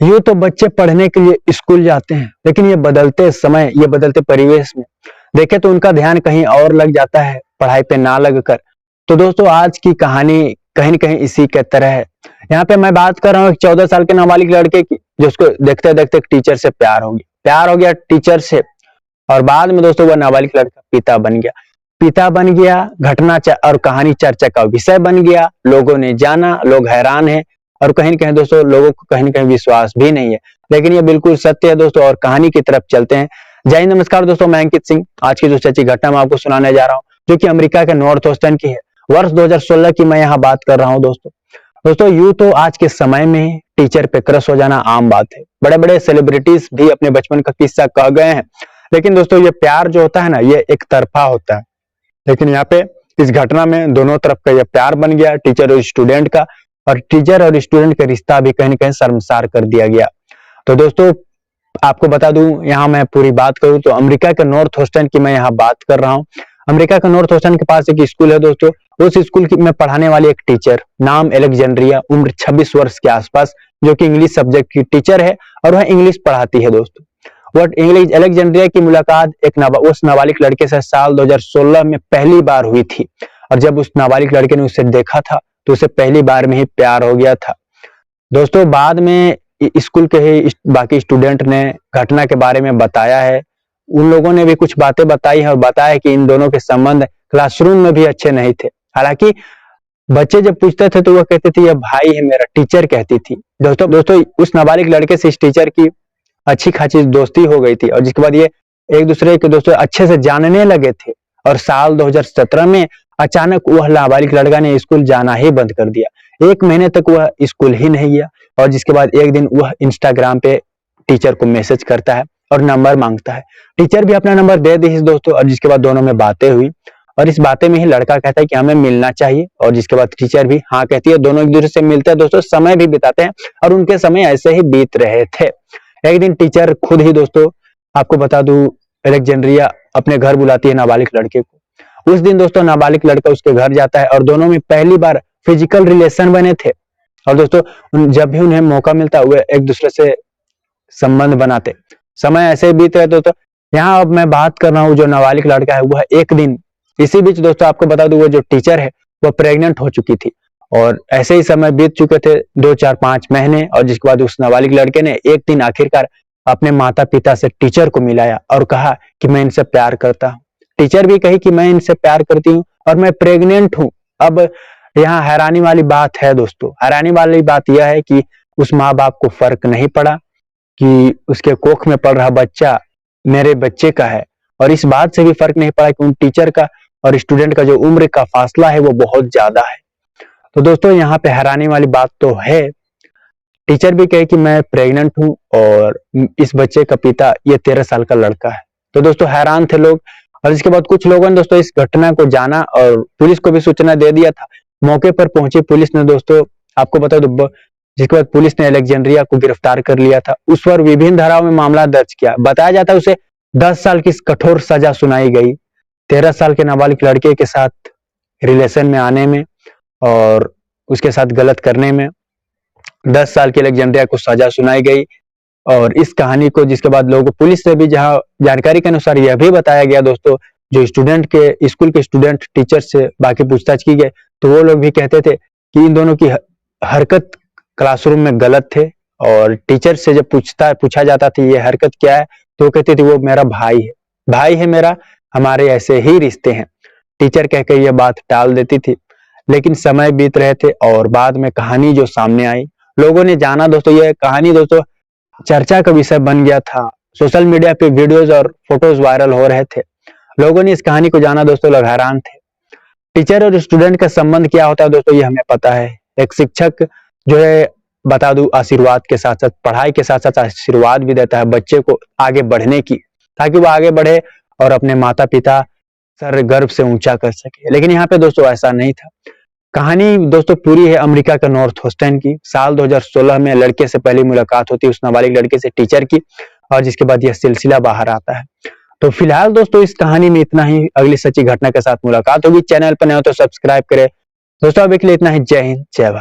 यूं तो बच्चे पढ़ने के लिए स्कूल जाते हैं, लेकिन ये बदलते समय, ये बदलते परिवेश में देखे तो उनका ध्यान कहीं और लग जाता है, पढ़ाई पे ना लगकर। तो दोस्तों, आज की कहानी कहीं न कहीं इसी के तरह है। यहाँ पे मैं बात कर रहा हूँ एक 14 साल के नाबालिग लड़के की, जिसको देखते-देखते एक टीचर से प्यार हो गया टीचर से, और बाद में दोस्तों वह नाबालिग लड़का पिता बन गया, और कहानी चर्चा का विषय बन गया। लोगों ने जाना, लोग हैरान हैं, और कहीं न कहीं दोस्तों लोगों को कहीं न कहीं विश्वास भी नहीं है। लेकिन ये बिल्कुल सत्य है दोस्तों, और कहानी की तरफ चलते हैं। जय हिंद, नमस्कार दोस्तों, मैं अंकित सिंह। आज की जो सच्ची घटना मैं आपको सुनाने जा रहा हूँ, जो कि अमेरिका के नॉर्थ ह्यूस्टन की है। वर्ष 2016 की मैं यहाँ बात कर रहा हूँ दोस्तों यूं तो आज के समय में टीचर पे क्रश हो जाना आम बात है। बड़े-बड़े सेलिब्रिटीज भी अपने बचपन का किस्सा कह गए हैं। लेकिन दोस्तों, ये प्यार जो होता है ना, ये एक तरफा होता है। लेकिन यहाँ पे इस घटना में दोनों तरफ का ये प्यार बन गया, टीचर और स्टूडेंट का, और टीचर और स्टूडेंट का रिश्ता भी कहीं न कहीं शर्मसार कर दिया गया। तो दोस्तों, आपको बता दूं, यहाँ मैं पूरी बात करूं तो अमेरिका के नॉर्थ ह्यूस्टन की मैं यहाँ बात कर रहा हूँ। अमेरिका के नॉर्थ ह्यूस्टन के पास एक स्कूल है दोस्तों। उस स्कूल की में पढ़ाने वाली एक टीचर, नाम एलेक्जेंड्रिया, उम्र 26 वर्ष के आसपास, जो कि इंग्लिश सब्जेक्ट की टीचर है, और वह इंग्लिश पढ़ाती है दोस्तों। वह इंग्लिश एलेक्जेंड्रिया की मुलाकात उस नाबालिग लड़के से साल 2016 में पहली बार हुई थी, और जब उस नाबालिग लड़के ने उसे देखा था तो उसे पहली बार में ही प्यार हो गया था दोस्तों। बाद में स्कूल के ही बाकी स्टूडेंट ने घटना के बारे में बताया है। उन लोगों ने भी कुछ बातें बताई हैं, और बताया कि इन दोनों के संबंध क्लासरूम में भी अच्छे नहीं थे। हालांकि बच्चे जब पूछते थे तो वह कहते थे, यह भाई है मेरा, टीचर कहती थी। दोस्तों उस नाबालिग लड़के से इस टीचर की अच्छी खासी दोस्ती हो गई थी, और जिसके बाद ये एक दूसरे के दोस्तों अच्छे से जानने लगे थे। और साल 2017 में अचानक वह नाबालिग लड़का ने स्कूल जाना ही बंद कर दिया। 1 महीने तक वह स्कूल ही नहीं गया, और जिसके बाद एक दिन वह इंस्टाग्राम पे टीचर को मैसेज करता है और नंबर मांगता है। टीचर भी अपना नंबर दे दी दोस्तों, और जिसके बाद दोनों में बातें हुई, और इस बातें में ही लड़का कहता है कि हमें मिलना चाहिए, और जिसके बाद टीचर भी हाँ कहती है। दोनों एक दूसरे से मिलते हैं दोस्तों, समय भी बिताते हैं, और उनके समय ऐसे ही बीत रहे थे। एक दिन टीचर खुद ही दोस्तों, आपको बता दूं, एलेक्जेंड्रिया अपने घर बुलाती है नाबालिग लड़के को। उस दिन दोस्तों नाबालिग लड़का उसके घर जाता है, और दोनों में पहली बार फिजिकल रिलेशन बने थे। और दोस्तों जब भी उन्हें मौका मिलता हुए एक दूसरे से संबंध बनाते, समय ऐसे ही बीत रहे दोस्तों। यहाँ अब मैं बात कर रहा हूँ, जो नाबालिग लड़का है वह एक दिन, इसी बीच दोस्तों आपको बता दूं, वो जो टीचर है वह प्रेग्नेंट हो चुकी थी, और ऐसे ही समय बीत चुके थे 2, 4, 5 महीने। और जिसके बाद उस नाबालिग लड़के ने एक दिन आखिरकार अपने माता पिता से टीचर को मिलाया और कहा कि मैं इनसे प्यार करता हूँ। टीचर भी कही कि मैं इनसे प्यार करती हूँ और मैं प्रेग्नेंट हूँ। अब यहाँ हैरानी वाली बात है दोस्तों, हैरानी वाली बात यह है कि उस माँ बाप को फर्क नहीं पड़ा कि उसके कोख में पल रहा बच्चा मेरे बच्चे का है, और इस बात से भी फर्क नहीं पड़ा कि उन टीचर का और स्टूडेंट का जो उम्र का फासला है वो बहुत ज्यादा है। तो दोस्तों यहाँ पे हैरानी वाली बात तो है, टीचर भी कहे कि मैं प्रेग्नेंट हूँ, और इस बच्चे का पिता ये 13 साल का लड़का है। तो दोस्तों हैरान थे लोग, और इसके बाद कुछ लोगों ने दोस्तों इस घटना को जाना और पुलिस को भी सूचना दे दिया था। मौके पर पहुंची पुलिस ने दोस्तों, आपको बता दो, जिसके बाद पुलिस ने एलेक्जेंड्रिया को गिरफ्तार कर लिया था। उस पर विभिन्न धाराओं में मामला दर्ज किया। बताया जाता है उसे 10 साल की कठोर सजा सुनाई गई। 13 साल के नाबालिग लड़के के साथ रिलेशन में आने में और उसके साथ गलत करने में 10 साल की एलेक्जेंड्रिया को सजा सुनाई गई। और इस कहानी को जिसके बाद लोगों को पुलिस से भी जहां जानकारी के अनुसार यह भी बताया गया दोस्तों, जो स्टूडेंट के स्कूल के स्टूडेंट टीचर से बाकी पूछताछ की गई, तो वो लोग भी कहते थे कि इन दोनों की हरकत क्लासरूम में गलत थे। और टीचर से जब पूछा जाता था ये हरकत क्या है, तो वो कहते थे वो मेरा भाई है मेरा, हमारे ऐसे ही रिश्ते हैं। टीचर कहकर यह बात टाल देती थी। लेकिन समय बीत रहे थे, और बाद में कहानी जो सामने आई, लोगों ने जाना दोस्तों, यह कहानी दोस्तों चर्चा का विषय बन गया था। सोशल मीडिया पे वीडियोज और फोटोज वायरल हो रहे थे। लोगों ने इस कहानी को जाना दोस्तों, लोग हैरान थे। टीचर और स्टूडेंट का संबंध क्या होता है दोस्तों, ये हमें पता है। एक शिक्षक जो है, बता दूं, आशीर्वाद के साथ साथ, पढ़ाई के साथ साथ आशीर्वाद भी देता है बच्चे को आगे बढ़ने की, ताकि वो आगे बढ़े और अपने माता पिता सर गर्व से ऊंचा कर सके। लेकिन यहाँ पे दोस्तों ऐसा नहीं था। कहानी दोस्तों पूरी है अमेरिका का नॉर्थ ह्यूस्टन की। साल 2016 में लड़के से पहली मुलाकात होती है उस नाबालिग लड़के से टीचर की, और जिसके बाद यह सिलसिला बाहर आता है। तो फिलहाल दोस्तों इस कहानी में इतना ही। अगली सच्ची घटना के साथ मुलाकात होगी। चैनल पर नए हो तो सब्सक्राइब करें दोस्तों। अभी के लिए इतना ही। जय हिंद, जय भारत।